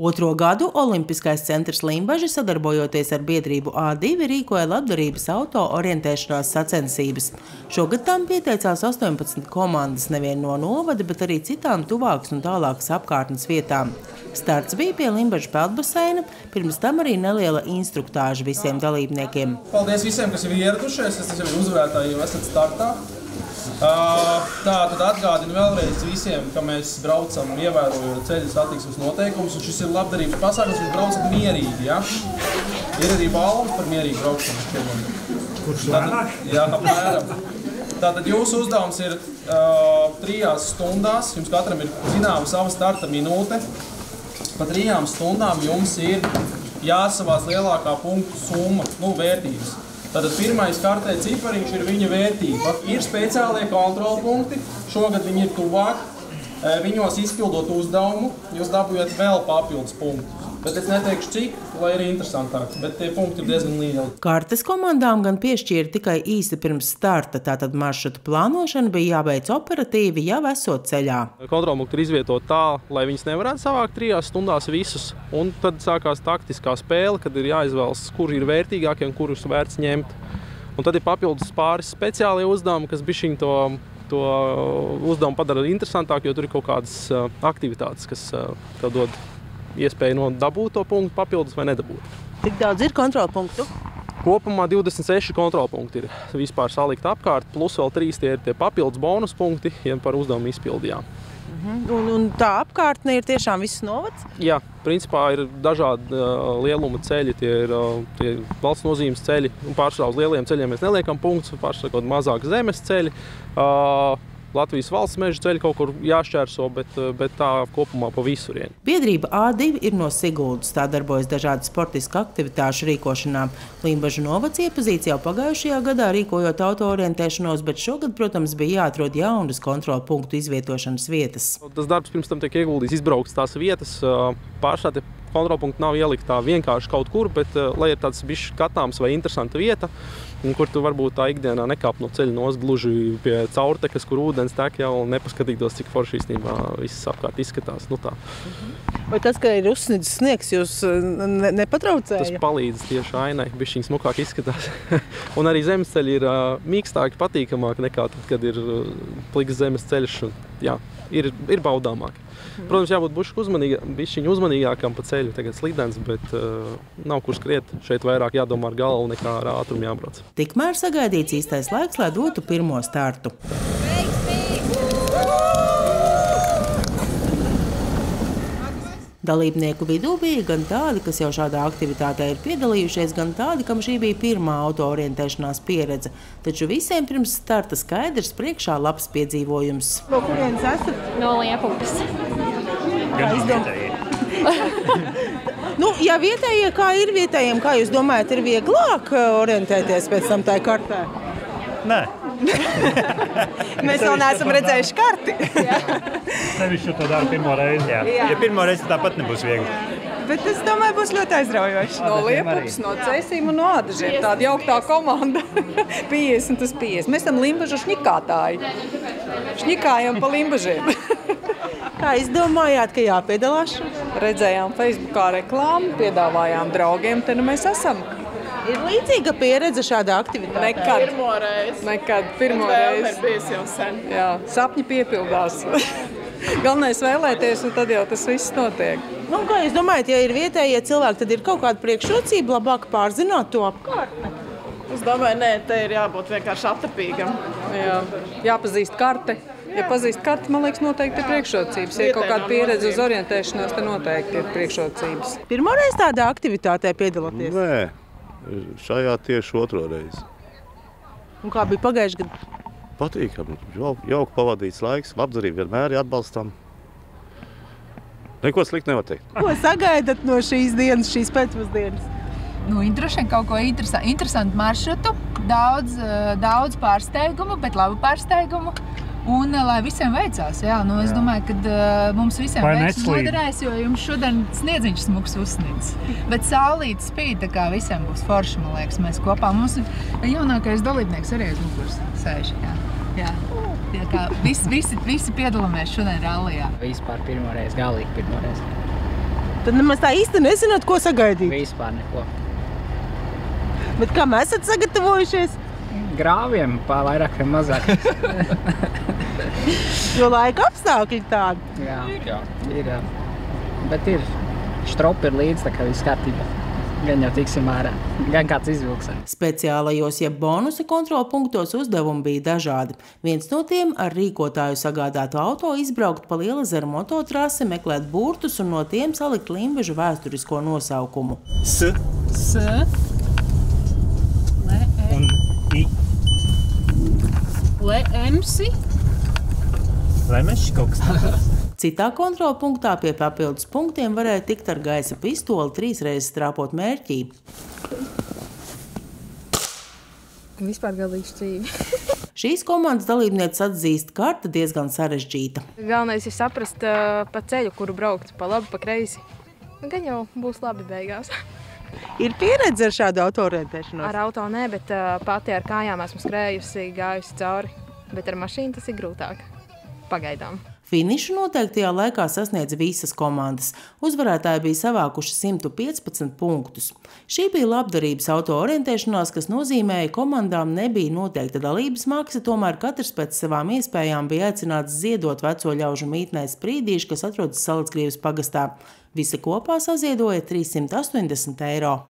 Otro gadu Olimpiskais centrs Limbaži, sadarbojoties ar biedrību A2, rīkoja labdarības auto orientēšanās sacensības. Šogad tam pieteicās 18 komandas nevien no novada, bet arī citām tuvākas un tālākas apkārtnes vietām. Starts bija pie Limbažu peldbaseina, pirms tam arī neliela instruktāža visiem dalībniekiem. Paldies visiem, kas ir ieradušies, es esmu uzvarētāji, jau esat startā. Tad atgādinu vēlreiz visiem, ka mēs braucam ievērojot ceļu satiksmes noteikumus, un šis ir labdarības pasākums, jūs braucat mierīgi, ja? Ir arī balvas par mierīgu braukšanu. Kurš lēnāk? Jā, apmēram. Tātad jūsu uzdevums ir 3 stundās, jums katram ir zināma sava starta minūte. Pa 3 stundām jums ir jāsavāc lielākā punktu summa, vērtības. Tātad pirmais kartē cipariņš ir viņa vērtība. Ir speciālie kontrolpunkti, šogad viņi ir tuvāk. Viņos izpildot uzdevumu, jūs dabūjat vēl papildus punktus. Bet es neteikšu cik, lai ir interesantāk, bet tie punkti ir diezgan lieli. Kartes komandām gan piešķīra tikai īsi pirms starta, tātad maršrutu plānošana bija jābeidz operatīvi, jau esot ceļā. Kontrolpunkti ir izvietot tā, lai viņas nevarētu savākt 3 stundās visus, un tad sākās taktiskā spēle, kad ir jāizvēlas, kur ir vērtīgākie un kurus vērts ņemt. Un tad ir papildus pāris speciālie uzdevumi, kas bišķiņ to uzdevumu padara interesantāk, jo tur ir kaut kādas aktivitātes, kas tev dod iespēju dabūt to punktu papildus vai nedabūt. Cik daudz ir kontrolpunktu? Kopumā 26 kontrolpunkti ir vispār salikt apkārt, plus vēl 3 tie ir tie papildus bonus punkti, ja par uzdevumu izpildījām. Un tā apkārtne ir tiešām viss novads? Jā, principā ir dažādi lieluma ceļi, tie ir valsts nozīmes ceļi, un pārsvarā uz lieliem ceļiem mēs neliekam punktus, pārsvarā kaut mazāk zemes ceļi. Latvijas valsts meža ceļi kaut kur jāšķērso, bet tā kopumā pa visurien. Biedrība A2 ir no Siguldas. Tā darbojas dažādu sportisku aktivitāšu rīkošanā. Limbažu novads iepazīts jau pagājušajā gadā rīkojot auto orientēšanos, bet šogad, protams, bija jāatrod jaunas kontrolpunktu izvietošanas vietas. Tas darbs pirms tam tiek ieguldīts, izbraukts tās vietas. Pārsvarā tie kontrolpunkti nav ieliktā vienkārši kaut kur, bet lai ir tāds bišķi skatāms vai interesanta vieta, kur tu varbūt tā ikdienā nekāp no ceļa nost gluži pie caurtekas, kur ūdens tek jau un nepaskatītos, cik forši īstenībā viss apkārt izskatās. Tā. Vai tas, ka ir uzsnidzis sniegs, jūs nepatraucēja? Tas palīdz tieši ainai, bišķiņ smukāk izskatās. Un arī zemesceļi ir mīkstāki, patīkamāki nekā tad, kad ir pliks zemes ceļš. Jā, ir baudāmāki. Protams, jābūt bišķiņ uzmanīgākam pa ceļu, tagad slidens, bet nav kur skriet. Šeit vairāk jādomā ar galvu nekā ar ātrumu jābrauc. Tikmēr sagaidīts īstais laiks, lai dotu pirmo startu. Dalībnieku vidū bija gan tādi, kas jau šādā aktivitātē ir piedalījušies, gan tādi, kam šī bija pirmā auto orientēšanās pieredze. Taču visiem pirms starta skaidrs priekšā labs piedzīvojums. No kurienes esat? No Liepupes. Gan vietējie. Ja vietējie, kā ir vietējiem, kā jūs domājat, ir vieglāk orientēties pēc tam tai kartē? Nē. Mēs vēl neesam redzējuši karti. Sevišķi to dara pirmo reizi. Ja pirmo reizi tāpat nebūs viegli. Bet es domāju, būs ļoti aizraujoši. No Liepupes, no Cēsīm un no Ādažiem. Tāda jauktā komanda. 50 uz 50. Mēs esam Limbažu šņikātāji. Šņikājam pa Limbažiem. Kā izdomājāt, ka jāpiedalās? Redzējām Facebookā reklāmu, piedāvājām draugiem, te mēs esam. Ir līdzīga pieredze šādā aktivitātē? Nekad. Pirmo reizi. Ir bijis jau sen. Jā, sapņi piepildās. Galvenais vēlēties, un tad jau tas viss notiek. Kā jūs domājat, ja ir vietējie cilvēki, tad ir kaut kāda priekšrocība labāk pārzināt to apkārtni? Es domāju, nē, te ir jābūt vienkārši attapīgam. Jā, jāpazīst karte. Ja pazīst karti, man liekas, noteikti ir priekšrocības. Ja ir kaut kāda pieredze uz orientēšanos, tad noteikti ir priekšrocības. Pirmoreiz tādā aktivitātē piedalāties? Nē, šajā tieši otro reizi. Un kā bija pagājuši gadu? Patīkami, jauki pavadīts laiks, labdarība vienmēr ir atbalstam. Neko slikti nevar teikt. Ko sagaidat no šīs dienas, šīs pēcpusdienas? Droši vien kaut ko interesantu maršrutu, daudz pārsteigumu, bet labu pārsteigumu. Un lai visiem veicās, es domāju, ka mums visiem veiksmi noderēs, jo jums šodien sniedziņš smuks uzsniedz. Bet saulīt spīd, tā kā visiem būs forši, man liekas, mēs kopā. Mums jaunākais dalībnieks arī uz muguras sēž. Jā. Tā kā visi piedalāmies šodien rallijā. Vispār pirmoreiz, galīgi pirmoreiz. Tad nemaz tā īsti nezināt, ko sagaidīt. Vispār neko. Bet kā mēs esat sagatavojušies? Grāviem vairāk vai mazāk. Jo laika apstākļi tādi. Jā, ir. Bet ir. Štropi ir līdz, tā kā viss kārtībā. Gan jau tiksim ārā. Gan kāds izvilks. Speciālajos, ja bonusa kontrolpunktos uzdevumi bija dažādi. Viens no tiem ar rīkotāju sagādātu auto izbraukt pa Lielazeru mototrasi, meklēt burtus un no tiem salikt Limbažu vēsturisko nosaukumu. S. Un I. Lemsi. Lemešs kaut kas tāds. Citā kontrolpunktā pie papildus punktiem varēja tikt ar gaisa pistoli 3 reizes trāpot mērķī. Vispār galīgi šķīvi. Šīs komandas dalībnieces atzīst, ka karta diezgan sarežģīta. Galvenais ir saprast pa ceļu, kuru braukt, pa labi, pa kreisi. Gan jau būs labi beigās. Ir pieredze ar šādu autoorientēšanos? Ar auto nē, bet pati ar kājām esmu skrējusi, gājusi cauri. Bet ar mašīnu tas ir grūtāk. Pagaidām. Finišu noteiktajā laikā sasniedz visas komandas. Uzvarētāji bija savākuši 115 punktus. Šī bija labdarības autoorientēšanās, kas nozīmēja, komandām nebija noteikta dalības maksa, tomēr katrs pēc savām iespējām bija aicināts ziedot veco ļaužu mītnē Sprīdīši, kas atrodas Salacgrīvas pagastā. Visi kopā saziedoja 380 eiro.